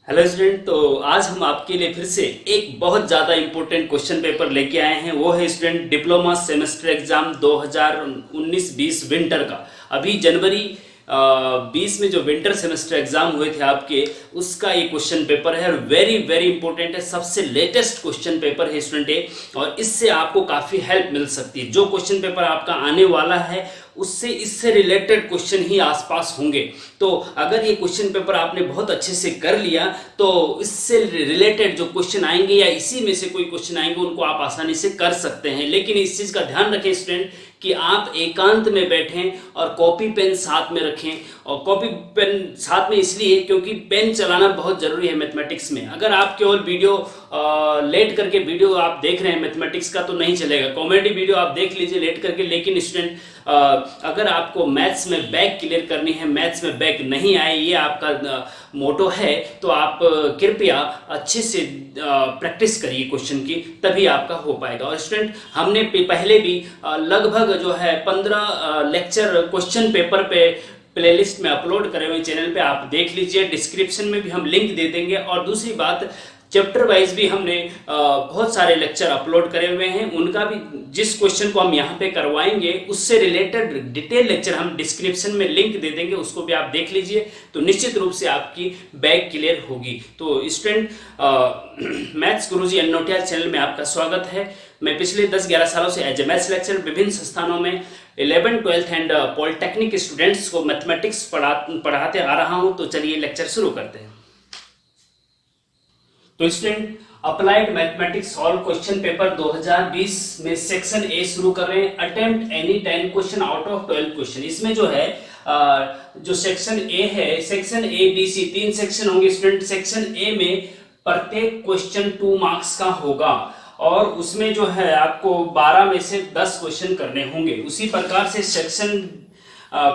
Hello student. तो आज हम आपके लिए फिर से एक बहुत ज़्यादा इम्पोर्टेंट क्वेश्चन पेपर लेके आए हैं। वो है student diploma semester exam 2019-20 winter का। अभी जनवरी 20 में जो विंटर सेमेस्टर एग्जाम हुए थे आपके, उसका ये क्वेश्चन पेपर है और वेरी वेरी इंपॉर्टेंट है। सबसे लेटेस्ट क्वेश्चन पेपर है स्टूडेंट ये, और इससे आपको काफ़ी हेल्प मिल सकती है। जो क्वेश्चन पेपर आपका आने वाला है उससे इससे रिलेटेड क्वेश्चन ही आसपास होंगे। तो अगर ये क्वेश्चन पेपर आपने बहुत अच्छे से कर लिया तो इससे रिलेटेड जो क्वेश्चन आएंगे या इसी में से कोई क्वेश्चन आएंगे उनको आप आसानी से कर सकते हैं। लेकिन इस चीज़ का ध्यान रखें स्टूडेंट कि आप एकांत में बैठें और कॉपी पेन साथ में रखें। और कॉपी पेन साथ में इसलिए क्योंकि पेन चलाना बहुत ज़रूरी है मैथमेटिक्स में। अगर आप केवल वीडियो लेट करके वीडियो आप देख रहे हैं मैथमेटिक्स का तो नहीं चलेगा। कॉमेडी वीडियो आप देख लीजिए लेट करके, लेकिन स्टूडेंट अगर आपको मैथ्स में बैक क्लियर करनी है, मैथ्स में बैक नहीं आए, ये आपका मोटो है, तो आप कृपया अच्छे से प्रैक्टिस करिए क्वेश्चन की, तभी आपका हो पाएगा। और स्टूडेंट हमने पहले भी लगभग जो है 15 लेक्चर क्वेश्चन पेपर पे प्लेलिस्ट में अपलोड करे हुए चैनल पे, आप देख लीजिए। डिस्क्रिप्शन में भी हम लिंक दे देंगे। और दूसरी बात, चैप्टर वाइज भी हमने बहुत सारे लेक्चर अपलोड करे हुए हैं। उनका भी जिस क्वेश्चन को हम यहाँ पे करवाएंगे उससे रिलेटेड डिटेल लेक्चर हम डिस्क्रिप्शन में लिंक दे देंगे, उसको भी आप देख लीजिए। तो निश्चित रूप से आपकी बैक क्लियर होगी। तो स्टूडेंट, मैथ्स गुरुजी अनोटियाल चैनल में आपका स्वागत है। मैं पिछले 10-11 सालों से एज ए मैथ्स लेक्चर विभिन्न संस्थानों में 11th, 12th and polytechnic students को मैथमेटिक्स पढ़ाते आ रहा हूँ। तो चलिए लेक्चर शुरू करते हैं। तो student, applied mathematics solve question paper 2020 में सेक्शन ए शुरू कर रहे हैं। Attempt any 10 question out of 12 question. इसमें जो है जो सेक्शन ए है, section A B C 3 section होंगे स्टूडेंट। सेक्शन ए में प्रत्येक क्वेश्चन 2 मार्क्स का होगा और उसमें जो है आपको 12 में से 10 क्वेश्चन करने होंगे। उसी प्रकार से सेक्शन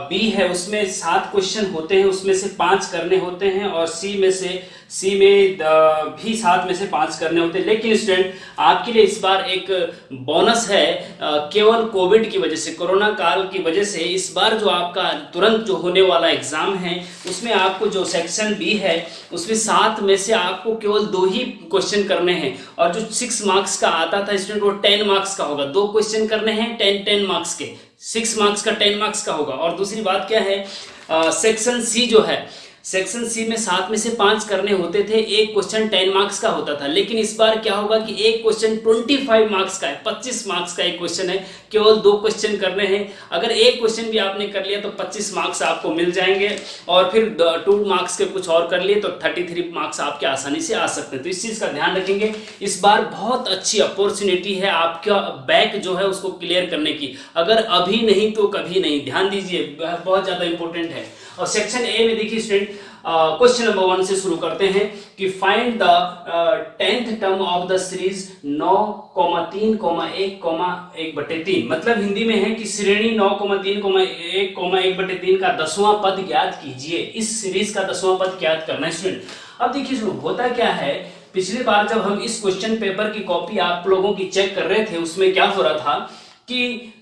बी है, उसमें 7 क्वेश्चन होते हैं, उसमें से 5 करने होते हैं। और सी में भी 7 में से 5 करने होते हैं। लेकिन स्टूडेंट आपके लिए इस बार एक बोनस है। केवल कोविड की वजह से, कोरोना काल की वजह से इस बार जो आपका तुरंत जो होने वाला एग्जाम है उसमें आपको जो सेक्शन बी है उसमें 7 में से आपको केवल 2 ही क्वेश्चन करने हैं। और जो 6 मार्क्स का आता था स्टूडेंट वो 10 मार्क्स का होगा। 2 क्वेश्चन करने हैं 10 मार्क्स के, 6 मार्क्स का 10 मार्क्स का होगा। और दूसरी बात क्या है, सेक्शन सी जो है, सेक्शन सी में 7 में से 5 करने होते थे, एक क्वेश्चन 10 मार्क्स का होता था। लेकिन इस बार क्या होगा कि एक क्वेश्चन 25 मार्क्स का है, 25 मार्क्स का एक क्वेश्चन है, केवल 2 क्वेश्चन करने हैं। अगर एक क्वेश्चन भी आपने कर लिया तो 25 मार्क्स आपको मिल जाएंगे। और फिर 2 मार्क्स के कुछ और कर लिए तो 33 मार्क्स आपके आसानी से आ सकते हैं। तो इस चीज़ का ध्यान रखेंगे। इस बार बहुत अच्छी अपॉर्चुनिटी है आपका बैक जो है उसको क्लियर करने की। अगर अभी नहीं तो कभी नहीं, ध्यान दीजिए, बहुत ज़्यादा इंपॉर्टेंट है। और सेक्शन ए में देखिए स्टूडेंट, क्वेश्चन नंबर 1 से शुरू करते हैं कि find the 10th term of the series 9,3,1,1/3। मतलब हिंदी में है कि श्रेणी 9,3,1,1/3 का 10वां पद ज्ञात कीजिए। इस सीरीज का 10वां पद ज्ञात करना है स्टूडेंट। अब देखिए होता क्या है, पिछली बार जब हम इस क्वेश्चन पेपर की कॉपी आप लोगों की चेक कर रहे थे उसमें क्या हो रहा था कि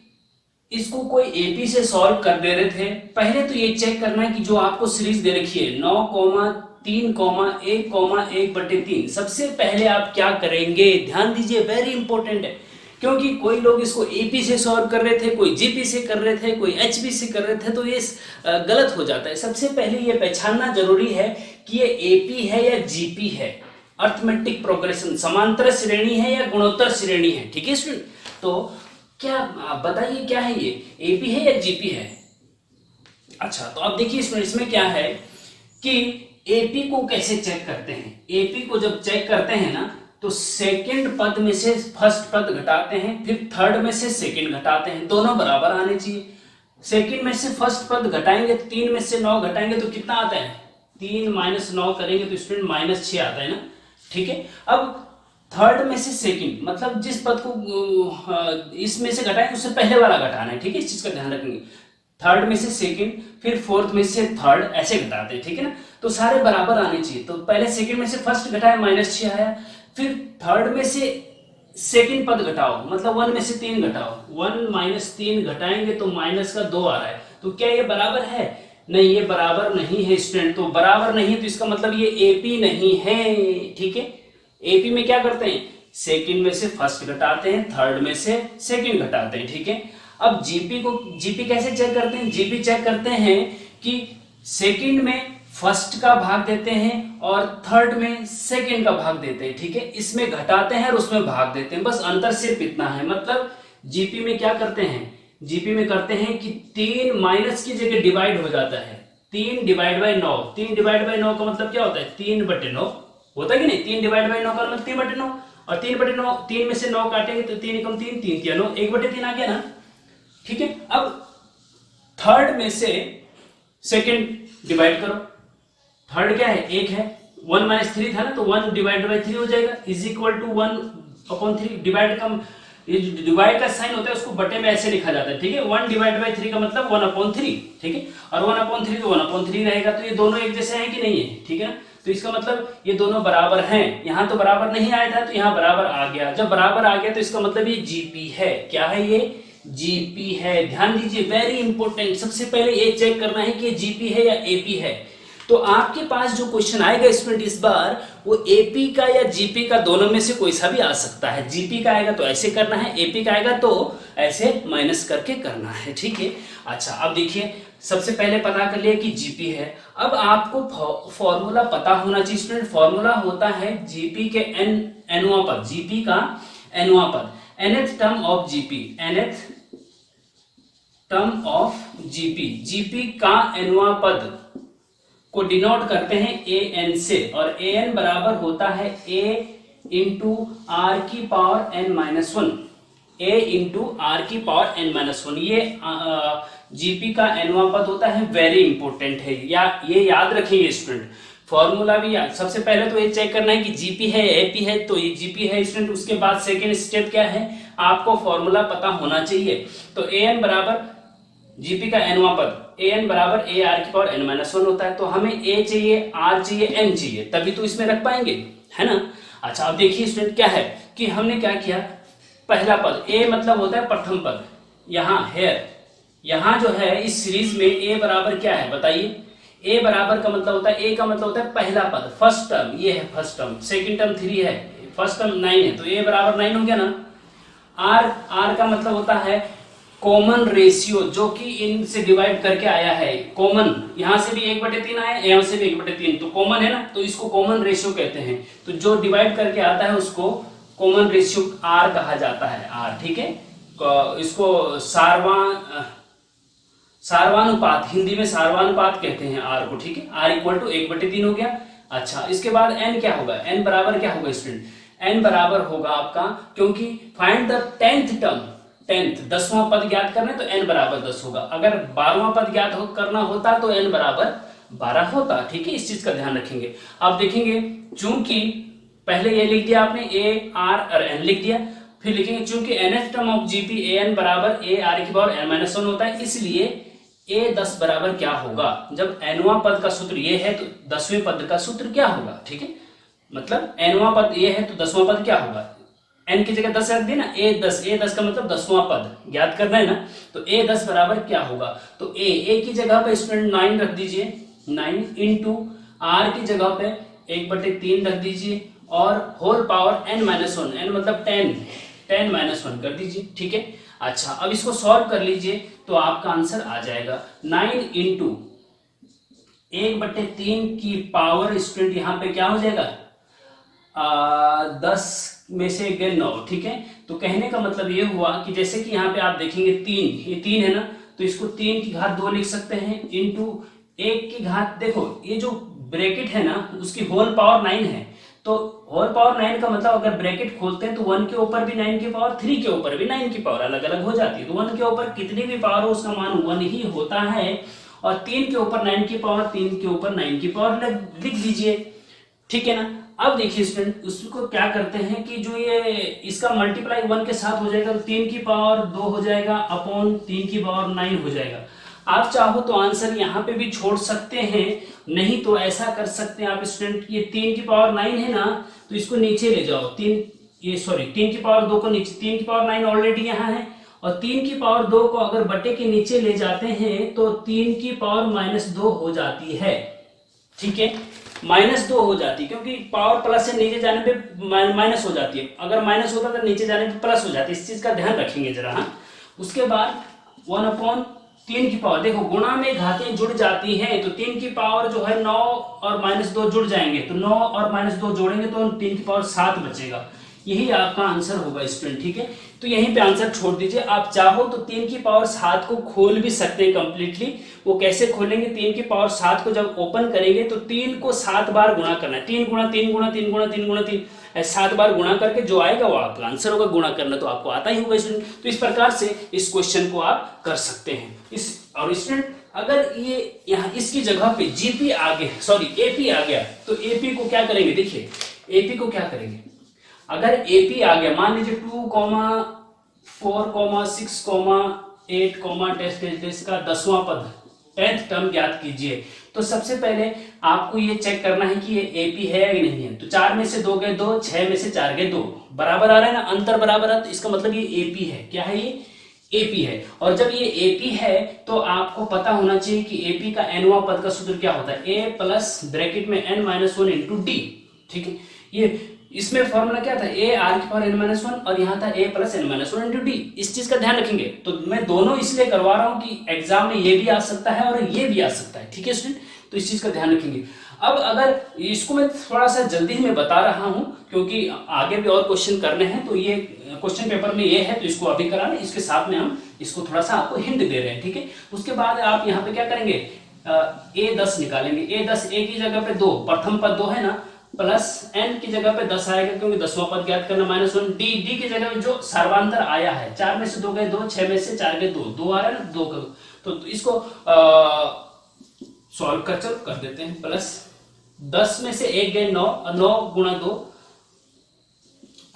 इसको कोई एपी से सॉल्व कर दे रहे थे। पहले तो ये चेक करना है कि जो आपको सीरीज दे रखी है 9,3,1,1/3, सबसे पहले आप क्या करेंगे, ध्यान दीजिए, वेरी इंपॉर्टेंट है। क्योंकि कोई लोग इसको एपी से सॉल्व कर रहे थे, कोई जीपी से कर रहे थे, कोई एचपी से कर रहे थे, तो ये गलत हो जाता है। सबसे पहले ये पहचानना जरूरी है कि ये एपी है या जीपी है, अर्थमेटिक प्रोग्रेशन, समांतर श्रेणी है या गुणोत्तर श्रेणी है। ठीक है स्टूडेंट, तो क्या बताइए क्या है, ये एपी है या जीपी है? अच्छा, तो अब देखिए इसमें क्या है कि एपी को कैसे चेक करते हैं। एपी को जब चेक करते हैं ना तो सेकंड पद में से फर्स्ट पद घटाते हैं, फिर थर्ड में से सेकंड घटाते हैं, दोनों बराबर आने चाहिए। सेकंड में से फर्स्ट पद घटाएंगे तो 3 में से 9 घटाएंगे तो कितना आता है, 3 - 9 करेंगे तो स्टूडेंट -6 आता है ना। ठीक है, अब थर्ड में से सेकंड, मतलब जिस पद को इसमें से घटाएंगे उससे पहले वाला घटाना है। ठीक है, इस चीज का ध्यान रखेंगे। थर्ड में से सेकंड, फिर फोर्थ में से थर्ड, ऐसे घटाते हैं। ठीक है ना, तो सारे बराबर आने चाहिए। तो पहले सेकंड में से फर्स्ट घटाया, -6 आया। फिर थर्ड में से सेकंड पद घटाओ, मतलब 1 में से 3 घटाओ, 1 - 3 घटाएंगे तो -2 आ रहा है। तो क्या ये बराबर है? नहीं, ये बराबर नहीं है स्टूडेंट। तो बराबर नहीं है तो इसका मतलब ये एपी नहीं है, ठीक है। एपी में क्या करते हैं, सेकंड में से फर्स्ट घटाते हैं, थर्ड में से सेकंड घटाते हैं, ठीक है। अब जीपी कैसे चेक करते हैं, जीपी चेक करते हैं कि सेकंड में फर्स्ट का भाग देते हैं और थर्ड में सेकंड का भाग देते हैं, ठीक है। इसमें घटाते हैं और उसमें भाग देते हैं, बस अंतर सिर्फ इतना है। मतलब जीपी में क्या करते हैं, जीपी में करते हैं कि 3 माइनस की जगह डिवाइड हो जाता है, 3 डिवाइड बाई 9। 3 डिवाइड बाई 9 का मतलब क्या होता है, 3/9 होता है कि नहीं। 3 डिवाइड बाई 9 का मतलब 3/9, और 3/9, 3 में से 9 काटेंगे तो 3 कम 3, 3 3 9, 1/3 आ गया ना, ठीक है। अब थर्ड में से सेकंड डिवाइड करो, थर्ड क्या है, 1 है, 1 माइनस 3 था ना, तो 1 डिवाइड बाई 3 हो जाएगा, इज इक्वल टू 1/3। डिवाइड का ये जो डिवाइड का साइन होता है उसको बटे में ऐसे लिखा जाता है, ठीक है। 1 डिवाइड बाई 3 का मतलब 1/3, ठीक है। और 1/3 तो 1/3 रहेगा, तो ये दोनों एक जैसे हैं कि नहीं है, ठीक है ना। तो इसका मतलब ये दोनों बराबर हैं। यहाँ तो बराबर नहीं आया था तो यहाँ बराबर आ गया। जब बराबर आ गया तो इसका मतलब ये जीपी है। क्या है ये, जीपी है। ध्यान दीजिए, वेरी इंपॉर्टेंट। सबसे पहले ये चेक करना है कि ये जीपी है या एपी है। तो आपके पास जो क्वेश्चन आएगा स्टूडेंट इस बार, वो एपी का या जीपी का, दोनों में से कोई सा भी आ सकता है। जीपी का आएगा तो ऐसे करना है, एपी का आएगा तो ऐसे माइनस करके करना है, ठीक है। अच्छा, अब देखिए, सबसे पहले पता कर लिया कि जीपी है। अब आपको फॉर्मूला पता होना चाहिए स्टूडेंट। फॉर्मूला होता है जीपी के एनवां पद, जीपी का एनवां पद, nth term of GP, nth term of GP. GP का एनवां पद को डिनोट करते हैं an से, और an बराबर होता है a इंटू आर की power n-1, a into R की पावर n-1। ये जीपी का एनवां पद होता है, वेरी इंपॉर्टेंट है, या ये याद रखेंगे स्टूडेंट। फॉर्मूला भी याद, सबसे पहले तो ये चेक करना है कि जीपी है एपी है, तो ये जीपी है स्टूडेंट। उसके बाद सेकेंड स्टेप क्या है, आपको फॉर्मूला पता होना चाहिए। तो an बराबर जीपी का एनवां पद, an बराबर a r की पावर n-1 होता है। तो हमें a चाहिए, r चाहिए, n चाहिए, तभी तो इसमें रख पाएंगे, है ना। अच्छा, अब देखिए स्टूडेंट क्या है कि हमने क्या किया, पहला पद a मतलब होता है प्रथम पद, यहाँ हेयर, यहाँ जो है इस सीरीज में a बराबर क्या है बताइए। a बराबर का मतलब होता है, a का मतलब होता है पहला पद, फर्स्ट टर्म, ये है फर्स्ट टर्म, सेकंड टर्म 3 है, फर्स्ट टर्म 9 है, तो a बराबर 9 हो गया ना। r का मतलब होता है कॉमन रेशियो, जो कि इनसे डिवाइड करके आया है। कॉमन, यहां से भी 1/3 आया, यहां से भी 1/3, तो कॉमन है ना, तो इसको कॉमन रेशियो कहते हैं। तो जो डिवाइड करके आता है उसको कॉमन रेशियो आर कहा जाता है, आर, ठीक है। इसको सारवानुपात, हिंदी में सारवानुपात कहते हैं आर को, ठीक है। आर इक्वल टू 1/3 हो गया। अच्छा, इसके बाद एन क्या होगा, एन बराबर क्या होगा स्टूडेंट, एन बराबर होगा आपका, क्योंकि फाइंड द 10th टर्म, 10वां पद ज्ञात करना है तो n बराबर 10 होगा। अगर 12वां पद ज्ञात करना होता तो n बराबर 12 होता, ठीक है। इस चीज का ध्यान रखेंगे। अब देखेंगे, चूंकि पहले ये लिख दिया आपने, a r और n लिख दिया, फिर लिखेंगे चूंकि nth term of GP an बराबर a r की पावर n-1 होता है, इसलिए a 10 बराबर क्या होगा। जब nवां पद का सूत्र ये है तो 10वें पद का सूत्र क्या होगा, ठीक है। मतलब nवां पद ये है तो 10वां पद क्या होगा, n की जगह 10 रख दी ना, a10 का मतलब 10वां पद ज्ञात करना है ना, तो a10 बराबर क्या होगा। तो a की जगह पे स्टूडेंट 9 रख दीजिए, 9 इंटू r की जगह पे 1/3 रख दीजिए, और होल पावर n-1, n मतलब 10-1 कर दीजिए, ठीक है। अच्छा, अब इसको सॉल्व कर लीजिए तो आपका आंसर आ जाएगा 9 इंटू 1/3 की पावर स्टूडेंट यहाँ पे क्या हो जाएगा, 10 में से गए 9, ठीक है। तो कहने का मतलब ये हुआ कि जैसे कि यहाँ पे आप देखेंगे 3, ये 3 है ना, तो इसको 3 की घात 2 लिख सकते हैं, इंटू 1 की घात, देखो ये जो ब्रैकेट है ना उसकी होल पावर 9 है, तो होल पावर 9 का मतलब अगर ब्रैकेट खोलते हैं तो 1 के ऊपर भी 9 की पावर, 3 के ऊपर भी 9 की पावर अलग अलग हो जाती है। तो 1 के ऊपर कितनी भी पावर हो उसका मान 1 ही होता है, और 3 के ऊपर 9 की पावर, 3 के ऊपर 9 की पावर लिख दीजिए, ठीक है ना। अब देखिए स्टूडेंट, उसको क्या करते हैं कि जो ये इसका मल्टीप्लाई 1 के साथ हो जाएगा, तो 3 की पावर 2 हो जाएगा, अपॉन 3 की पावर 9 हो जाएगा। आप चाहो तो आंसर यहाँ पे भी छोड़ सकते हैं, नहीं तो ऐसा कर सकते हैं आप स्टूडेंट, ये 3 की पावर 9 है ना, तो इसको नीचे ले जाओ, 3 की पावर 2 को नीचे, 3 की पावर 9 ऑलरेडी यहाँ है, और 3 की पावर 2 को अगर बटे के नीचे ले जाते हैं तो 3 की पावर -2 हो जाती है, ठीक है, -2 हो जाती है, क्योंकि पावर प्लस से नीचे जाने पे माइनस हो जाती है, अगर माइनस होता तो नीचे जाने पे प्लस हो जाती है, इस चीज का ध्यान रखेंगे जरा। हाँ, उसके बाद 1/3 की पावर, देखो गुणा में घातें जुड़ जाती हैं, तो 3 की पावर जो है 9 और -2 जुड़ जाएंगे, तो 9 और -2 जोड़ेंगे तो 3 की पावर 7 बचेगा, यही आपका आंसर होगा स्टूडेंट, ठीक है। तो यहीं पे आंसर छोड़ दीजिए, आप चाहो तो 3 की पावर 7 को खोल भी सकते हैं कंप्लीटली। वो कैसे खोलेंगे, 3 की पावर 7 को जब ओपन करेंगे तो 3 को 7 बार गुणा करना है, 3 गुणा 3 गुणा 3 गुणा 3 गुणा 3, 7 बार गुणा करके जो आएगा वो आपका आंसर होगा। गुणा करना तो आपको आता ही होगा स्टूडेंट, तो इस प्रकार से इस क्वेश्चन को आप कर सकते हैं। और स्टूडेंट अगर ये यहाँ इसकी जगह पे जीपी आ गया, सॉरी एपी आ गया, तो एपी को क्या करेंगे, देखिए एपी को क्या करेंगे, अगर एपी आ गया, मान लीजिए 2, 4, 6, 8, टेस्ट का 10वां पद 10th टर्म ज्ञात कीजिए। तो सबसे पहले आपको ये चेक करना है कि ये एपी है या नहीं है। तो 4 में से 2 गए 2, 6 में से 4 गए 2, बराबर आ रहा है ना, अंतर बराबर है, तो इसका मतलब ये एपी है। क्या है ये, एपी है। और जब ये एपी है तो आपको पता होना चाहिए कि एपी का nवां पद का सूत्र क्या होता है, a प्लस ब्रैकेट में n-1 इंटू डी, ठीक है। ये इसमें फॉर्मूला क्या था, a r की पावर n-1 और यहाँ था a plus n-1 into D. इस चीज का ध्यान रखेंगे। तो मैं दोनों इसलिए करवा रहा हूँ कि एग्जाम में ये भी आ सकता है और ये भी आ सकता है, ठीक है स्टूडेंट, तो इस चीज का ध्यान रखेंगे। अब अगर इसको मैं थोड़ा सा जल्दी में बता रहा हूं क्योंकि आगे भी और क्वेश्चन करने हैं, तो ये क्वेश्चन पेपर में ये है तो इसको अभी कराना, इसके साथ में हम इसको थोड़ा सा आपको हिंट दे रहे हैं, ठीक है। उसके बाद आप यहाँ पे क्या करेंगे, a10 निकालेंगे। a10 a की जगह पे 2, प्रथम पद 2 है ना, प्लस n की जगह पे 10 आएगा क्योंकि 10वां पद ज्ञात करना, -1 d की जगह पे जो सर्वांतर आया है, 4 में से 2 गए 2, 6 में से 4 गए 2, 2 आ रहा है ना, 2 तो इसको सॉल्व कर देते हैं। प्लस 10 में से 1 गए 9, 9 गुणा 2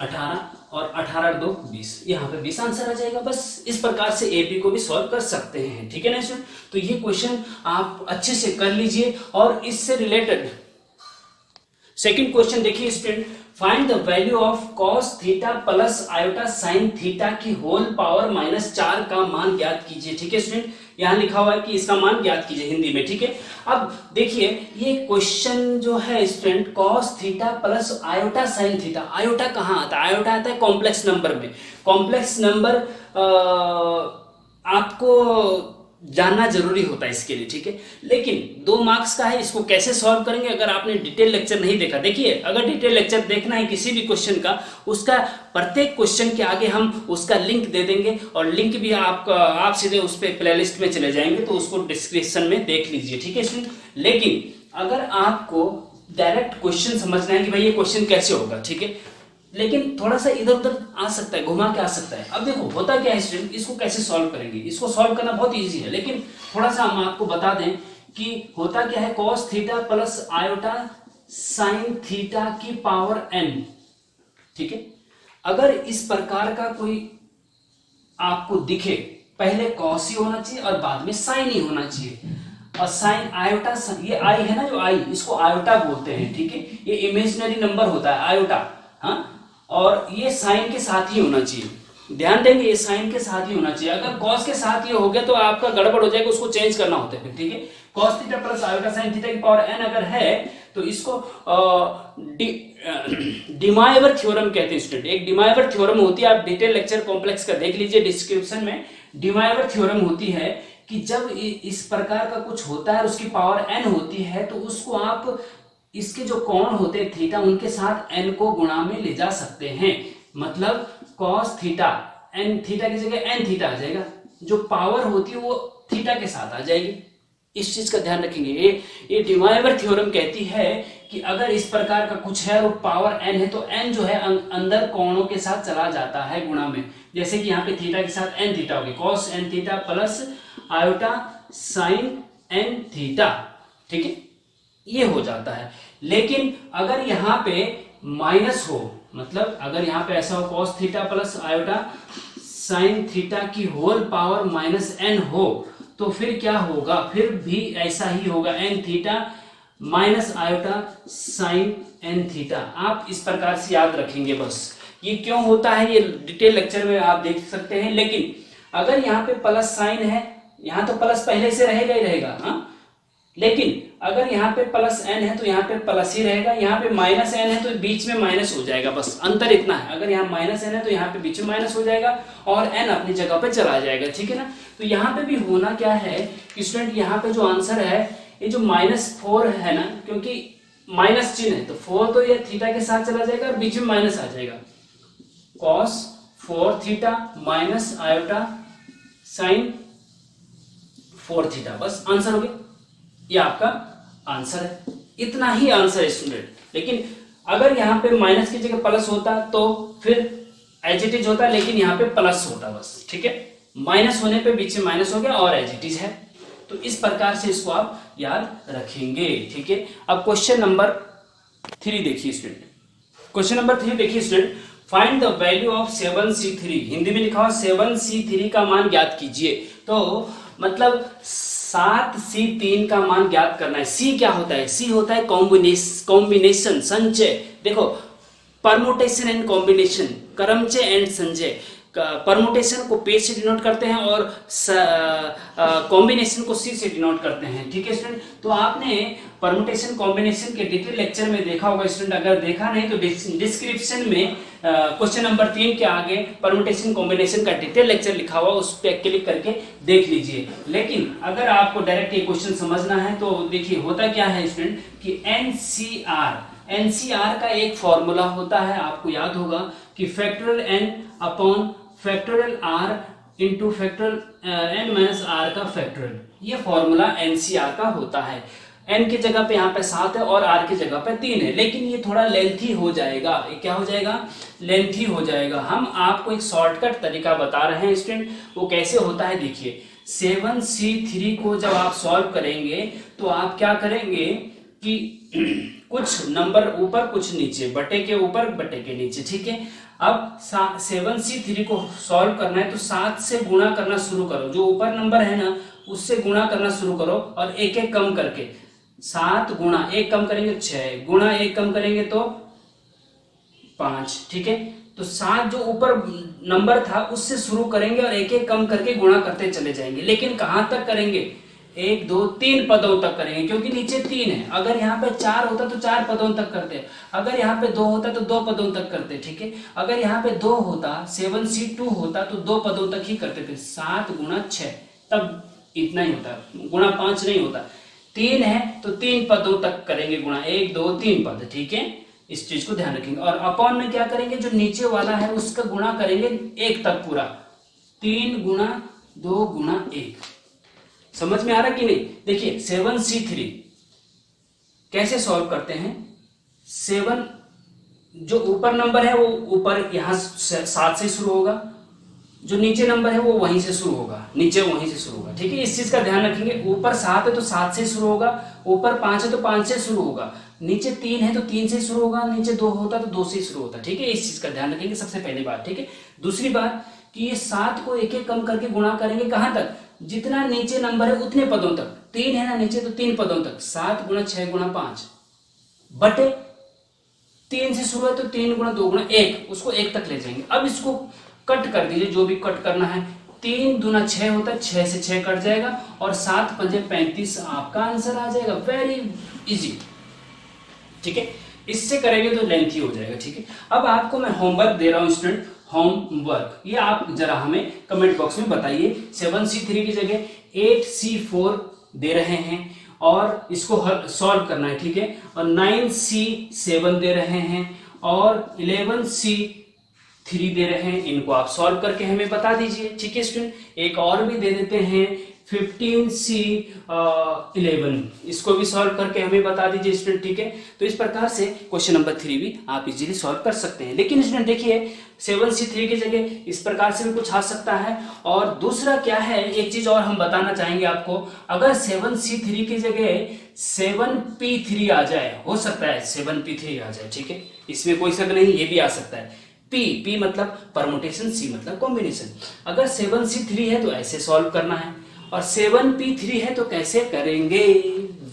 18 और 18 2 20, यहाँ पे 20 आंसर आ जाएगा। बस इस प्रकार से एपी को भी सॉल्व कर सकते हैं, ठीक है ना स्टूडेंट। तो ये क्वेश्चन आप अच्छे से कर लीजिए। और इससे रिलेटेड सेकंड क्वेश्चन देखिए student, find the value of cos theta plus iota sine theta की होल पावर -4 का मान ज्ञात कीजिए, ठीक है स्टूडेंट। यहां लिखा हुआ है कि इसका मान ज्ञात कीजिए हिंदी में, ठीक है। अब देखिए ये क्वेश्चन जो है student, cos theta plus iota sine theta, iota कहाँ आता है, आयोटा आता है कॉम्प्लेक्स नंबर में। कॉम्प्लेक्स नंबर आपको जानना जरूरी होता है इसके लिए, ठीक है। लेकिन 2 मार्क्स का है, इसको कैसे सॉल्व करेंगे अगर आपने डिटेल लेक्चर नहीं देखा। देखिए अगर डिटेल लेक्चर देखना है किसी भी क्वेश्चन का, उसका प्रत्येक क्वेश्चन के आगे हम उसका लिंक दे देंगे और लिंक भी आप सीधे उस पर प्लेलिस्ट में चले जाएंगे, तो उसको डिस्क्रिप्शन में देख लीजिए, ठीक है स्टूडेंट। लेकिन अगर आपको डायरेक्ट क्वेश्चन समझना है कि भाई ये क्वेश्चन कैसे होगा, ठीक है, लेकिन थोड़ा सा इधर उधर आ सकता है, घुमा के आ सकता है। अब देखो होता क्या है स्टूडेंट, इसको कैसे सॉल्व करेंगे, इसको सॉल्व करना बहुत इजी है, लेकिन थोड़ा सा हम आपको बता दें कि होता क्या है, cos theta plus iota sine theta की पावर n, ठीक है। अगर इस प्रकार का कोई आपको दिखे, पहले cos ही होना चाहिए और बाद में साइन ही होना चाहिए। और साइन आयोटा, ये आई है ना जो आई, इसको आयोटा बोलते हैं, ठीक है। ये इमेजिनरी नंबर होता है आयोटा, हाँ, और ये साइन के साथ ही होना चाहिए। ध्यान देंगे ये साइन के साथ ही होना चाहिए। अगर कॉस के साथ ये हो गया तो आपका गड़बड़ हो जाएगा, उसको चेंज करना होता है, ठीक है। Cos theta plus iota sine theta की पावर n अगर है तो इसको डिमाइवर थ्योरम कहते हैं स्टूडेंट। एक डिमाइवर थ्योरम होती है, आप डिटेल लेक्चर कॉम्प्लेक्स का देख लीजिए डिस्क्रिप्शन में। डिमाइवर थ्योरम होती है कि जब इस प्रकार का कुछ होता है, उसकी पावर n होती है, तो उसको आप इसके जो कोण होते हैं थीटा, उनके साथ n को गुणा में ले जा सकते हैं। मतलब cos थीटा, n थीटा की जगह n थीटा आ जाएगा, जो पावर होती है वो थीटा के साथ आ जाएगी। इस चीज का ध्यान रखेंगे। ये डिमाइवर थ्योरम कहती है कि अगर इस प्रकार का कुछ है और पावर n है, तो n जो है अंदर कोणों के साथ चला जाता है गुणा में। जैसे कि यहाँ पे थीटा के साथ n थीटा हो गया, cos n theta plus iota sine n theta, ठीक है, ये हो जाता है। लेकिन अगर यहाँ पे माइनस हो, मतलब अगर यहाँ पे ऐसा हो cos theta plus iota sine theta की होल पावर -n हो, तो फिर क्या होगा, फिर भी ऐसा ही होगा, n theta minus iota sine n theta. आप इस प्रकार से याद रखेंगे। बस ये क्यों होता है ये डिटेल लेक्चर में आप देख सकते हैं। लेकिन अगर यहाँ पे प्लस साइन है, यहाँ तो प्लस पहले से रहेगा ही रहेगा, हाँ, लेकिन अगर यहाँ पे प्लस एन है तो यहाँ पे प्लस ही रहेगा, यहाँ पे माइनस एन है तो बीच में माइनस हो जाएगा, बस अंतर इतना है। अगर यहाँ माइनस एन है तो यहाँ पे बीच में माइनस हो जाएगा और एन अपनी जगह पे चला जाएगा, ठीक है ना। तो यहाँ पे भी होना क्या है कि स्टूडेंट यहाँ पे जो आंसर है ये जो -4 है ना, क्योंकि माइनस चिन्ह है तो 4 तो ये थीटा के साथ चला जाएगा और बीच में माइनस आ जाएगा, cos 4 theta minus iota sine 4 theta, बस आंसर हो गया। ये आपका आंसर है, इतना ही आंसर है स्टूडेंट। लेकिन अगर यहाँ पे माइनस की जगह प्लस होता तो फिर एज इट इज होता, लेकिन यहाँ पे प्लस होता बस, ठीक है। माइनस होने पे बीच में माइनस हो गया और एज इट इज है, तो इस प्रकार से इसको आप याद रखेंगे, ठीक है। अब क्वेश्चन नंबर 3 देखिए स्टूडेंट, क्वेश्चन नंबर 3 देखिए student, find the value of 7c3, Hindi में लिखा हुआ 7c3 का मान ज्ञात कीजिए। तो मतलब 7c3 का मान ज्ञात करना है। सी क्या होता है? सी होता है कॉम्बिनेशन, संचय। देखो, परमुटेशन एंड कॉम्बिनेशन, करमचे एंड संचय। परमुटेशन को पे से डिनोट करते हैं और कॉम्बिनेशन को सी से डिनोट करते हैं, ठीक है स्टूडेंट। तो आपने परमुटेशन कॉम्बिनेशन के डिटेल लेक्चर में देखा होगा स्टूडेंट, अगर देखा नहीं तो डिस्क्रिप्शन में क्वेश्चन नंबर 3 के आगे परमुटेशन कॉम्बिनेशन का डिटेल लेक्चर लिखा हुआ, उस पर क्लिक करके देख लीजिए। लेकिन अगर आपको डायरेक्ट ये क्वेश्चन समझना है तो देखिए होता क्या है स्टूडेंट कि एनसीआर का एक फॉर्मूला होता है, आपको याद होगा कि factorial N upon factorial R into factorial N minus R का फैक्टोरियल, ये फॉर्मूला एनसीआर का होता है। एन की जगह पे यहाँ पे 7 है और आर की जगह पे 3 है, लेकिन ये थोड़ा लेंथी हो जाएगा। ये क्या हो जाएगा? लेंथी हो जाएगा। हम आपको एक शॉर्टकट तरीका बता रहे हैं स्टूडेंट, वो कैसे होता है देखिए। 7c3 को जब आप सॉल्व करेंगे तो आप क्या करेंगे कि कुछ नंबर ऊपर कुछ नीचे, बटे के ऊपर बटे के नीचे, ठीक है। अब 7c3 को सॉल्व करना है तो 7 से गुणा करना शुरू करो, जो ऊपर नंबर है ना उससे गुणा करना शुरू करो और एक एक कम करके 7 गुणा 1 कम करेंगे 6, गुणा 1 कम करेंगे तो 5, ठीक है। तो 7 जो ऊपर नंबर था उससे शुरू करेंगे और एक एक कम करके गुणा करते चले जाएंगे, लेकिन कहां तक करेंगे? 1 2 3 पदों तक करेंगे, क्योंकि नीचे 3 है। अगर यहाँ पे 4 होता तो 4 पदों तक करते, अगर यहाँ पे 2 होता तो 2 पदों तक करते, ठीक है। अगर यहाँ पे 2 होता, 7c2 होता तो 2 पदों तक ही करते थे। 7 गुणा 6 तब इतना ही होता, गुणा 5 नहीं होता। 3 है तो 3 पदों तक करेंगे गुणा, 1 2 3 पद, ठीक है। इस चीज को ध्यान रखेंगे। और अपॉन में क्या करेंगे? जो नीचे वाला है उसका गुणा करेंगे 1 तक पूरा, 3 गुणा 2 गुणा 1। समझ में आ रहा कि नहीं? देखिए 7c3 कैसे सॉल्व करते हैं। 7 जो ऊपर नंबर है वो ऊपर यहाँ 7 से शुरू होगा, जो नीचे नंबर है वो वहीं से शुरू होगा, नीचे वहीं से शुरू होगा, ठीक है। इस चीज का ध्यान रखेंगे। ऊपर 7 है तो 7 से शुरू होगा, ऊपर 5 है तो 5 से शुरू होगा, नीचे 3 है तो 3 से शुरू होगा, नीचे 2 होता तो 2 से शुरू होता, ठीक है। इस चीज का ध्यान रखेंगे सबसे पहली बात, ठीक है। दूसरी बात कि ये 7 को एक एक कम करके गुणा करेंगे कहां तक? जितना नीचे नंबर है उतने पदों तक। 3 है ना नीचे, तो 3 पदों तक। 7 गुणा 6 गुणा 5 बटे 3 से शुरू है तो 3 गुणा 2 गुणा 1, उसको 1 तक ले जाएंगे। अब इसको कट कर दीजिए, जो भी कट करना है। 3 दूना 6 होता है, 6 से 6 कट जाएगा और 7 पंजे 35 आपका आंसर आ जाएगा। वेरी इजी, ठीक है। इससे करेंगे तो लेंथी हो जाएगा, ठीक है। अब आपको मैं होमवर्क दे रहा हूं स्टूडेंट, होमवर्क ये आप जरा हमें कमेंट बॉक्स में बताइए। 7c3 की जगह 8c4 दे रहे हैं और इसको सॉल्व करना है, ठीक है। और 9c7 दे रहे हैं और 11c3 दे रहे हैं, इनको आप सॉल्व करके हमें बता दीजिए, ठीक है स्टूडेंट। एक और भी दे देते हैं 15c11, इसको भी सॉल्व करके हमें बता दीजिए स्टूडेंट, ठीक है। तो इस प्रकार से क्वेश्चन नंबर 3 भी आप इजीली सॉल्व कर सकते हैं। लेकिन स्टूडेंट देखिए 7c3 की जगह इस प्रकार से भी कुछ आ सकता है। और दूसरा क्या है, एक चीज और हम बताना चाहेंगे आपको, अगर 7c3 की जगह 7p3 आ जाए, हो सकता है 7p3 आ जाए, ठीक है, इसमें कोई शक नहीं, ये भी आ सकता है। p मतलब परमुटेशन, c मतलब कॉम्बिनेशन। अगर 7c3 है तो ऐसे सॉल्व करना है और 7p3 है तो कैसे करेंगे,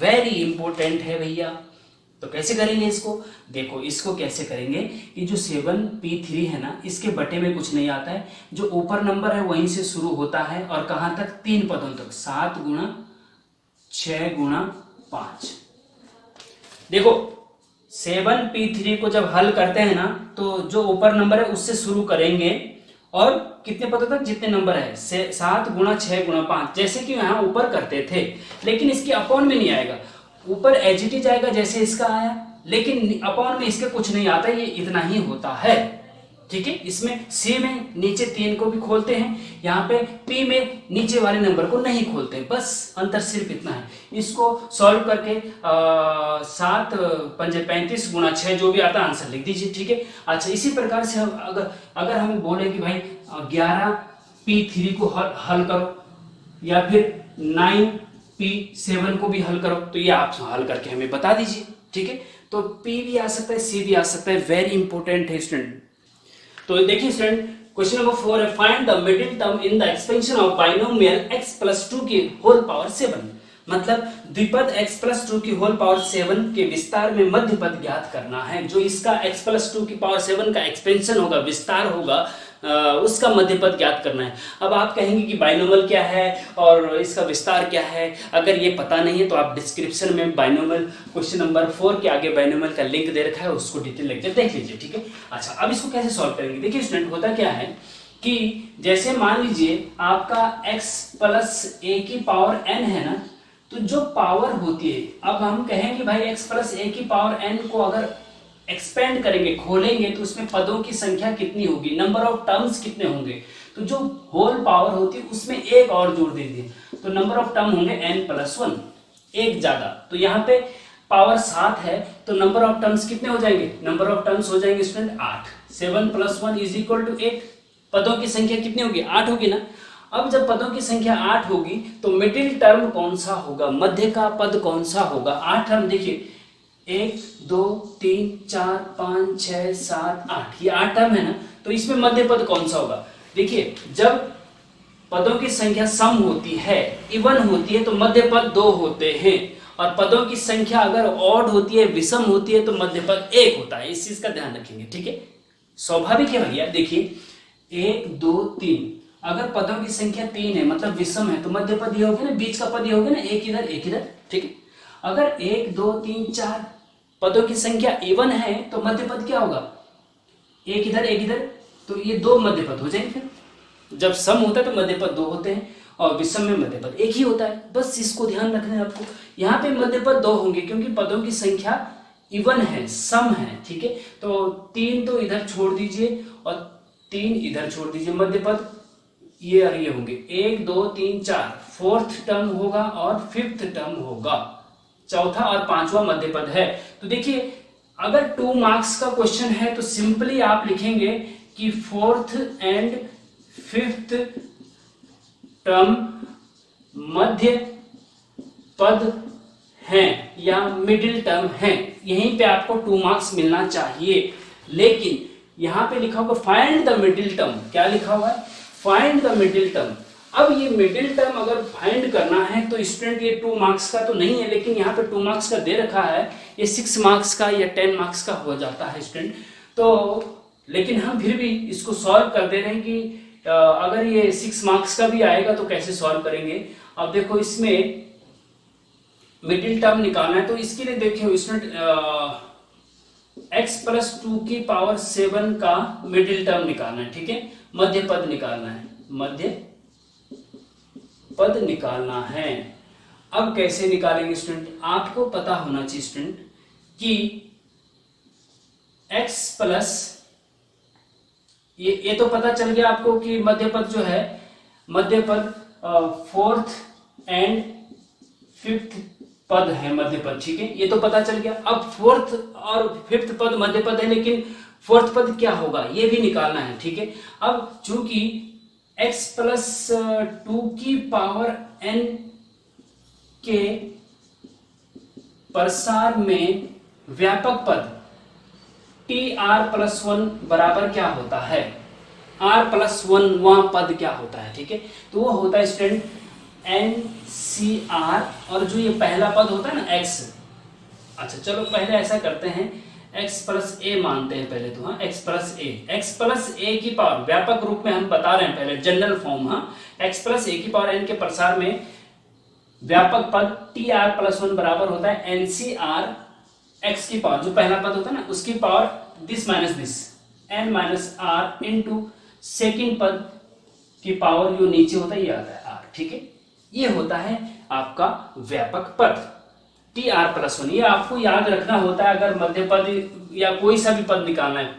वेरी इंपॉर्टेंट है भैया। तो कैसे करेंगे इसको? देखो इसको कैसे करेंगे कि जो 7p3 है ना, इसके बटे में कुछ नहीं आता है, जो ऊपर नंबर है वहीं से शुरू होता है और कहाँ तक? 3 पदों तक, 7 गुणा 6 गुणा 5। देखो 7p3 को जब हल करते हैं ना, तो जो ऊपर नंबर है उससे शुरू करेंगे और कितने पदों तक? जितने नंबर है 7 गुणा 6 गुणा 5, जैसे कि यहाँ ऊपर करते थे, लेकिन इसके अपॉन में नहीं आएगा, ऊपर एज इट इज आएगा जैसे इसका आया, लेकिन अपॉन में इसके कुछ नहीं आता, ये इतना ही होता है। ठीक है, इसमें सी में नीचे 3 को भी खोलते हैं, यहाँ पे पी में नीचे वाले नंबर को नहीं खोलते हैं, बस अंतर सिर्फ इतना है। इसको सॉल्व करके 7 पंजे 35 गुणा 6 जो भी आता है आंसर लिख दीजिए। ठीक है, अच्छा इसी प्रकार से अगर हम बोले कि भाई 11p3 को हल करो या फिर 9p7 को भी हल करो, तो ये आप हल करके हमें बता दीजिए। ठीक है, तो p भी आ सकता है, c भी आ सकता है, वेरी इंपॉर्टेंट है स्टूडेंट। तो देखिए स्टूडेंट, क्वेश्चन नंबर 4 है, find the middle term in the expansion of binomial x + 2 की होल पावर 7। मतलब द्विपद x + 2 की होल पावर 7 के विस्तार में मध्य पद ज्ञात करना है। जो इसका x + 2 की पावर 7 का एक्सपेंशन होगा, विस्तार होगा, उसका मध्य पद ज्ञात करना है। अब आप कहेंगे कि बाइनोमियल क्या है और इसका विस्तार क्या है। अगर ये पता नहीं है तो आप डिस्क्रिप्शन में बाइनोमियल क्वेश्चन नंबर 4 के आगे बाइनोमियल का लिंक दे रखा है, उसको डिटेल लेक्चर देख लीजिए। ठीक है, अच्छा अब इसको कैसे सॉल्व करेंगे? देखिए स्टूडेंट, होता क्या है कि जैसे मान लीजिए आपका x + a की पावर n है ना, तो जो पावर होती है, अब हम कहें कि भाई x + a की पावर n को अगर एक्सपेंड करेंगे, खोलेंगे, तो उसमें पदों की संख्या कितनी होगी, नंबर ऑफ टर्म्स कितने होंगे, तो जो होल पावर होती है उसमें एक और जोड़ दीजिए, तो नंबर ऑफ टर्म होंगे n+1, एक ज्यादा। तो यहाँ पे पावर 7 है, तो नंबर ऑफ टर्म्स कितने हो जाएंगे? नंबर ऑफ टर्म्स हो जाएंगे स्टूडेंट 8। 7 + 1 = 8। पदों की संख्या कितनी होगी? 8 होगी ना। अब जब पदों की संख्या 8 होगी तो मिडिल टर्म कौन सा होगा, मध्य का पद कौन सा होगा? 8 टर्म देखिए, 1 2 3 4 5 6 7 8, ये 8 टर्म है ना, तो इसमें मध्य पद कौन सा होगा? देखिए जब पदों की संख्या सम होती है, इवन होती है, तो मध्य पद 2 होते हैं, और पदों की संख्या अगर ऑड होती है, विषम होती है, तो मध्य पद 1 होता है। इस चीज का ध्यान रखेंगे। ठीक है, स्वाभाविक है भैया। देखिए 1 2 3, अगर पदों की संख्या 3 है मतलब विषम है, तो मध्य पद ये हो गया ना, बीच का पद ये हो गया ना, एक इधर एक इधर। ठीक है, अगर 1 2 3 4 पदों की संख्या इवन है तो मध्य पद क्या होगा? एक इधर एक इधर, तो ये 2 मध्य पद हो जाएंगे। फिर जब सम होता है तो मध्य पद 2 होते हैं और विषम में मध्य पद 1 ही होता है। बस इसको ध्यान रखना है आपको। यहाँ पे मध्य पद 2 होंगे क्योंकि पदों की संख्या इवन है, सम है। ठीक है, तो 3 तो इधर छोड़ दीजिए और 3 इधर छोड़ दीजिए, मध्य पद ये और ये होंगे। 1 2 3 4 फोर्थ टर्म होगा और फिफ्थ टर्म होगा, चौथा और पांचवा मध्य पद है। तो देखिए अगर 2 मार्क्स का क्वेश्चन है तो सिंपली आप लिखेंगे कि फोर्थ एंड फिफ्थ टर्म मध्य पद हैं या मिडिल टर्म हैं, यहीं पे आपको 2 मार्क्स मिलना चाहिए। लेकिन यहां पे लिखा होगा फाइंड द मिडिल टर्म। क्या लिखा हुआ है? Find the middle term. अब ये मिडिल टर्म अगर फाइंड करना है तो स्टूडेंट ये 2 मार्क्स का तो नहीं है, लेकिन यहाँ पे 2 मार्क्स का दे रखा है, ये 6 मार्क्स का या 10 मार्क्स का हो जाता है स्टूडेंट। तो लेकिन हम फिर भी इसको सॉल्व कर दे रहे हैं कि अगर ये 6 मार्क्स का भी आएगा तो कैसे सॉल्व करेंगे। अब देखो इसमें मिडिल टर्म निकालना है, तो इसके लिए देखिए स्टूडेंट x + 2 की पावर 7 का मिडिल टर्म निकालना है। ठीक है, मध्य पद निकालना है, मध्य पद निकालना है। अब कैसे निकालेंगे स्टूडेंट? आपको पता होना चाहिए स्टूडेंट कि x प्लस ये तो पता चल गया आपको कि मध्य पद जो है, मध्य पद फोर्थ एंड फिफ्थ पद है मध्य पद। ठीक है, ये तो पता चल गया। अब फोर्थ और फिफ्थ पद मध्य पद है, लेकिन फोर्थ पद क्या होगा ये भी निकालना है। ठीक है, अब चूंकि x + 2 की पावर n के प्रसार में व्यापक पद tr+1 बराबर क्या होता है? r+1 वहां पद क्या होता है? ठीक है, तो वो होता है स्टूडेंट NCR, और जो ये पहला पद होता है ना x, अच्छा चलो पहले ऐसा करते हैं, x प्लस ए मानते हैं पहले तो। हाँ, x प्लस ए की पावर, व्यापक रूप में हम बता रहे हैं पहले, जनरल फॉर्म। हाँ, x प्लस ए की पावर n के प्रसार में व्यापक पद टी आर प्लस 1 बराबर होता है एन सी आर एक्स की पावर, जो पहला पद होता है ना उसकी power this minus this N minus R into second पद की पावर जो नीचे होता है ये आता है आर। ठीक है, ये होता है आपका व्यापक पद टी आर प्लस 1। ये आपको याद रखना होता है अगर मध्य पद या कोई सा भी पद निकालना है,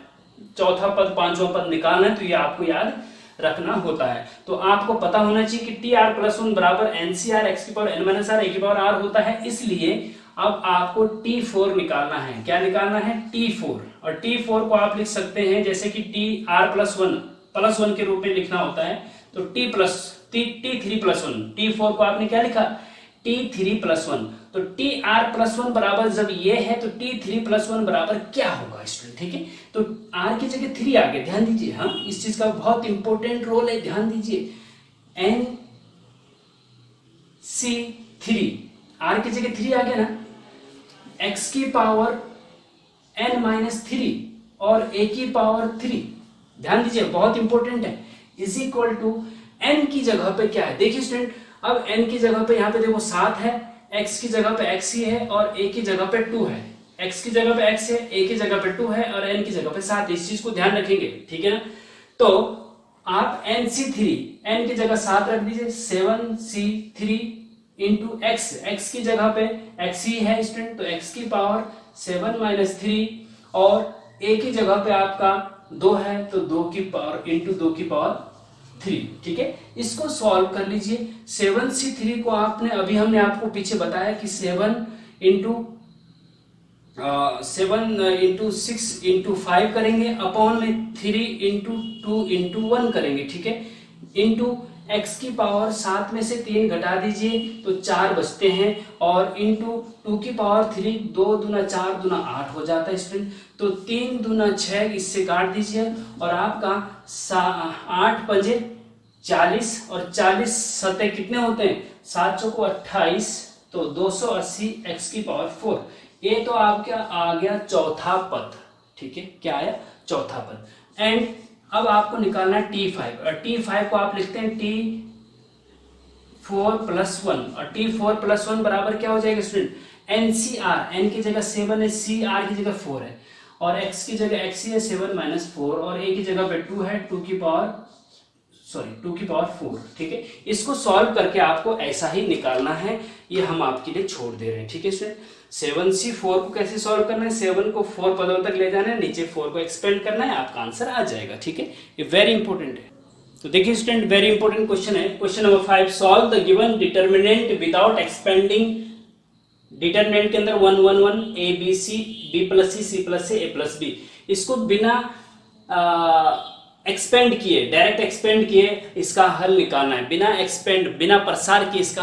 चौथा पद पांचवा पद निकालना है, तो ये आपको याद रखना होता है। तो आपको पता होना चाहिए कि टी आर प्लस 1 बराबर एन सी आर एक्स की power N minus R A की पावर आर होता है। इसलिए अब आपको T4 निकालना है। क्या निकालना है? T4। और T4 को आप लिख सकते हैं जैसे कि टी आर प्लस 1 के रूप में लिखना होता है, तो T3 प्लस 1। T4 को आपने क्या लिखा? T3 plus 1। तो टी आर प्लस 1 बराबर जब ये है तो T3 प्लस 1 बराबर क्या होगा स्टूडेंट? ठीक है, तो R की जगह 3 आ गया, ध्यान दीजिए। हाँ, इस चीज का बहुत इंपॉर्टेंट रोल है, ध्यान दीजिए। NC3, R की जगह 3 आ गया ना, x की पावर n माइनस 3 और a की पावर 3, ध्यान दीजिए बहुत इंपॉर्टेंट है, इज इक्वल टू n की जगह पे क्या है? देखिए स्टूडेंट, अब n की जगह पे यहाँ पे देखो 7 है, x की जगह पे x ही है और a की जगह पे 2 है। x की जगह पे x है, a की जगह पे 2 है और n की जगह पे 7 है। इस चीज को ध्यान रखेंगे, ठीक है ना? तो आप NC3 n की जगह 7 रख दीजिए, 7C3 इंटू x, x की जगह पे x ही है स्टूडेंट, तो x की पावर 7 माइनस 3 और a की जगह पे आपका 2 है, तो 2 की पावर इंटू 2 की पावर 3। ठीक है, इसको सॉल्व कर लीजिए। 7C3 को आपने अभी हमने आपको पीछे बताया कि 7 इंटू 6 इंटू 5 करेंगे, अपॉन में 3 इंटू 2 इंटू 1 करेंगे। ठीक है, इंटू x की पावर 7 में से 3 घटा दीजिए तो 4 बचते हैं, और इंटू 2 की पावर 3, 2 दूना 4 दूना 8 हो जाता है स्टूडेंट, तो 3 दूना 6, इससे काट दीजिए और आपका 8 पंजे 40 और 40 सतह कितने होते हैं? 7 चौको 28, तो 280 x की पावर 4। ये तो आपका आ गया चौथा पद। ठीक है, क्या आया? चौथा पद। एंड अब आपको निकालना है T5, और T5 को आप लिखते हैं T4 प्लस 1, और T4 प्लस 1 बराबर क्या हो जाएगा स्टूडेंट? NCR, n की जगह 7 है, CR की जगह 4 है, और x की जगह x है 7 माइनस 4, और a की जगह पे 2 है, 2 की पावर 4। ठीक है, इसको सॉल्व करके आपको ऐसा ही निकालना है, ये हम आपके लिए छोड़ दे रहे हैं। ठीक है स्टूडेंट, 7C4 को कैसे सॉल्व करना है? 7 को 4 पदों तक ले जाना है, नीचे 4 को एक्सपेंड करना है, आपका आंसर आ जाएगा। ठीक है, ये वेरी इंपॉर्टेंट है। तो देखिए स्टूडेंट, वेरी इंपॉर्टेंट क्वेश्चन है। Question number 5, solve the given determinant without expanding. Determinant के अंदर 1 1 1 a b c b plus c plus a plus b, इसको बिना एक्सपेंड किए, डायरेक्ट एक्सपेंड किए इसका हल निकालना है, बिना प्रसार किए इसका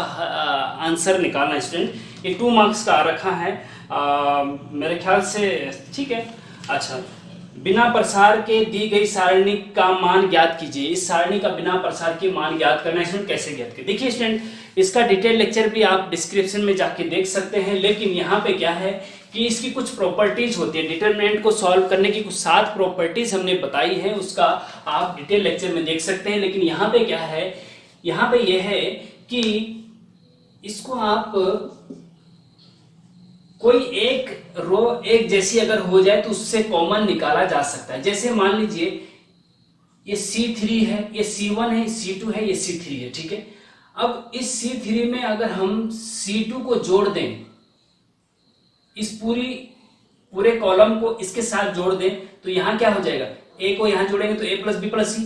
आंसर निकालना है स्टूडेंट। ये 2 मार्क्स का आ रखा है मेरे ख्याल से, ठीक है। अच्छा, बिना प्रसार के दी गई सारणी का मान ज्ञात कीजिए। इस सारणी का बिना प्रसार के मान ज्ञात करना है स्टूडेंट, कैसे ज्ञात करें? देखिए स्टूडेंट, इसका डिटेल लेक्चर भी आप डिस्क्रिप्शन में जाके देख सकते हैं, लेकिन यहाँ पे क्या है कि इसकी कुछ प्रॉपर्टीज होती है। डिटरमिनेंट को सॉल्व करने की कुछ 7 प्रॉपर्टीज हमने बताई है, उसका आप डिटेल लेक्चर में देख सकते हैं। लेकिन यहाँ पे क्या है, यहाँ पे यह है कि इसको आप कोई एक रो एक जैसी अगर हो जाए तो उससे कॉमन निकाला जा सकता है। जैसे मान लीजिए ये C3 है, ये C1 है, C2 है, ये C3 है। ठीक है, अब इस C3 में अगर हम C2 को जोड़ दें, इस पूरे कॉलम को इसके साथ जोड़ दें, तो यहां क्या हो जाएगा? A को यहां जोड़ेंगे तो A plus B plus C,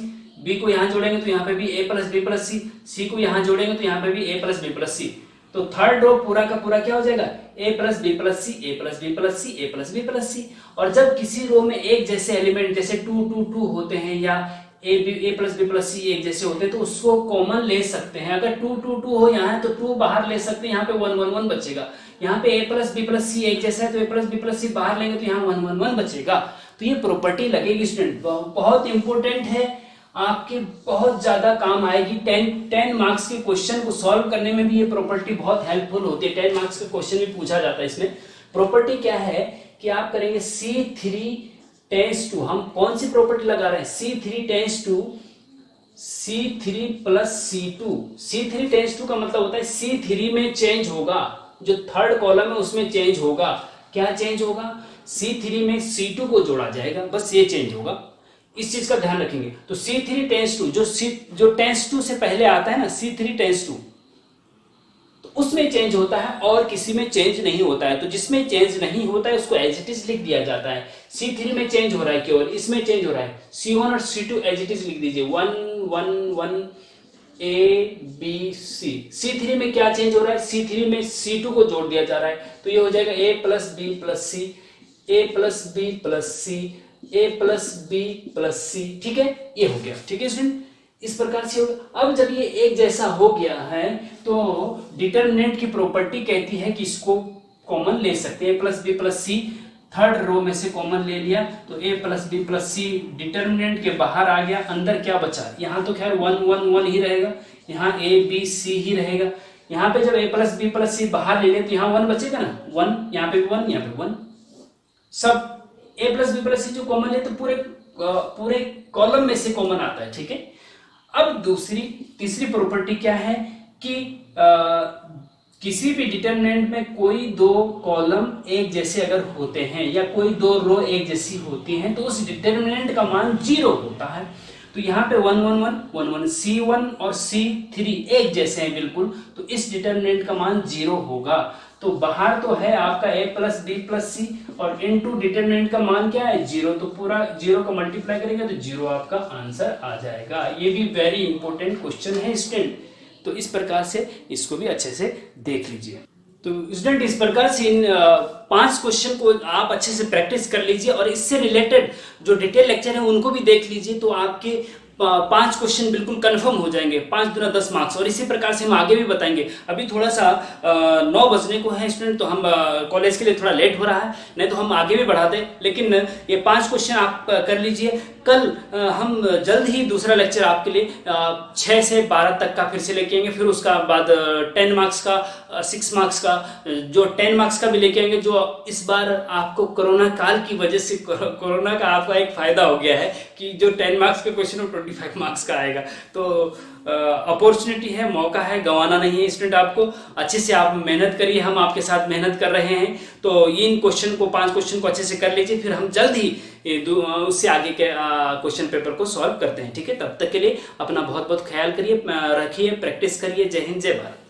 B को यहां जोड़ेंगे तो यहां पे भी A plus B plus C, C को यहां जोड़ेंगे तो यहां पे भी A plus B plus C. तो थर्ड रो पूरा का पूरा क्या हो जाएगा? A plus B plus C, A plus B plus C, A plus B plus C. और जब किसी रो में एक जैसे एलिमेंट जैसे 2 2 2 होते हैं, या A प्लस बी प्लस सी एक जैसे होते हैं, तो उसको कॉमन ले सकते हैं। अगर 2 2 2 हो यहाँ तो 2 बाहर ले सकते हैं, यहाँ पे 1 1 1 बचेगा। यहाँ पे A प्लस बी प्लस सी एक जैसा है तो A प्लस बी प्लस सी बाहर लेंगे तो यहाँ 1 1 1 बचेगा। तो ये प्रॉपर्टी लगेगी स्टूडेंट, बहुत इंपॉर्टेंट है, आपके बहुत ज्यादा काम आएगी। 10 मार्क्स के क्वेश्चन को सॉल्व करने में भी ये प्रॉपर्टी बहुत हेल्पफुल होती है। 10 मार्क्स का क्वेश्चन भी पूछा जाता है इसमें, प्रॉपर्टी क्या है कि आप करेंगे C3 टेंस टू, हम कौन सी प्रॉपर्टी लगा रहे हैं, C3 tends to C3 plus C2। C3 tends to का मतलब होता है C3 में चेंज होगा, जो थर्ड कॉलम है उसमें चेंज होगा। क्या चेंज होगा, C3 में C2 को जोड़ा जाएगा, बस ये चेंज होगा, इस चीज का ध्यान रखेंगे। तो C3 टेंस टू जो टेंस टू से पहले आता है ना, C3 टेंस टू, तो उसमें चेंज होता है और किसी में चेंज नहीं होता है। तो जिसमें चेंज नहीं होता है उसको एज इट इज लिख दिया जाता है। C3 में चेंज हो रहा है केवल, इसमें चेंज हो रहा है, C1 और C2 एज इट इज लिख दीजिए, 1 1 1 A B C। C3 में क्या चेंज हो रहा है, C3 में C2 को जोड़ दिया जा रहा है, तो ये हो जाएगा A plus B plus C, A plus B plus C, A plus B plus C. ठीक है, ये हो गया। ठीक है स्टूडेंट, इस प्रकार से होगा। अब जब ये एक जैसा हो गया है तो डिटरमिनेंट की प्रॉपर्टी कहती है कि इसको कॉमन ले सकते हैं, plus B plus C third row में से कॉमन ले लिया तो a plus B plus C determinant के बाहर आ गया, अंदर क्या बचा, यहाँ तो खैर 1 1 1 ही रहेगा, यहाँ a b c ही रहेगा। यहाँ पे जब a प्लस बी प्लस सी बाहर ले ले तो यहाँ 1 बचेगा ना, 1 यहाँ पे 1 यहाँ पे 1, सब a प्लस बी प्लस सी जो कॉमन ले तो पूरे कॉलम में से कॉमन आता है। ठीक है, अब तीसरी प्रॉपर्टी क्या है कि किसी भी डिटरमिनेंट में कोई दो कॉलम एक जैसे अगर होते हैं या कोई दो रो एक जैसी होती हैं तो उस डिटरमिनेंट का मान 0 होता है। तो यहाँ पे 1 1 1 1 1 C1 और C3 एक जैसे हैं बिल्कुल, तो इस डिटरमिनेंट का मान 0 होगा। तो बाहर तो है आपका a plus B plus C और इनटू डिटरमिनेंट का मान क्या है 0, तो पूरा 0 का मल्टीप्लाई करेंगे तो 0 आपका आंसर आ जाएगा। ये भी वेरी इंपॉर्टेंट क्वेश्चन है स्टूडेंट, तो इस प्रकार से इसको भी अच्छे से देख लीजिए। तो स्टूडेंट इस प्रकार से इन 5 क्वेश्चन को आप अच्छे से प्रैक्टिस कर लीजिए और इससे रिलेटेड जो डिटेल लेक्चर है उनको भी देख लीजिए, तो आपके 5 क्वेश्चन बिल्कुल कंफर्म हो जाएंगे, 5 दूना 10 मार्क्स। और इसी प्रकार से हम आगे भी बताएंगे। अभी थोड़ा सा 9 बजने को है स्टूडेंट, तो हम कॉलेज के लिए थोड़ा लेट हो रहा है, नहीं तो हम आगे भी बढ़ा दें, लेकिन ये 5 क्वेश्चन आप कर लीजिए। कल हम जल्द ही दूसरा लेक्चर आपके लिए 6 से 12 तक का फिर से लेके आएंगे, फिर उसका बाद 10 मार्क्स का 6 मार्क्स का, जो 10 मार्क्स का भी लेके आएंगे। जो इस बार आपको कोरोना काल की वजह से कोरोना का आपका एक फायदा हो गया है कि जो 10 मार्क्स के क्वेश्चन 25 मार्क्स का आएगा, तो अपॉर्चुनिटी है, मौका है, गंवाना नहीं है स्टूडेंट। आपको अच्छे से आप मेहनत करिए, हम आपके साथ मेहनत कर रहे हैं। तो इन क्वेश्चन को 5 क्वेश्चन को अच्छे से कर लीजिए, फिर हम जल्द ही उससे आगे के क्वेश्चन पेपर को सॉल्व करते हैं। ठीक है, तब तक के लिए अपना बहुत बहुत ख्याल करिए, रखिए, प्रैक्टिस करिए। जय हिंद, जय भारत।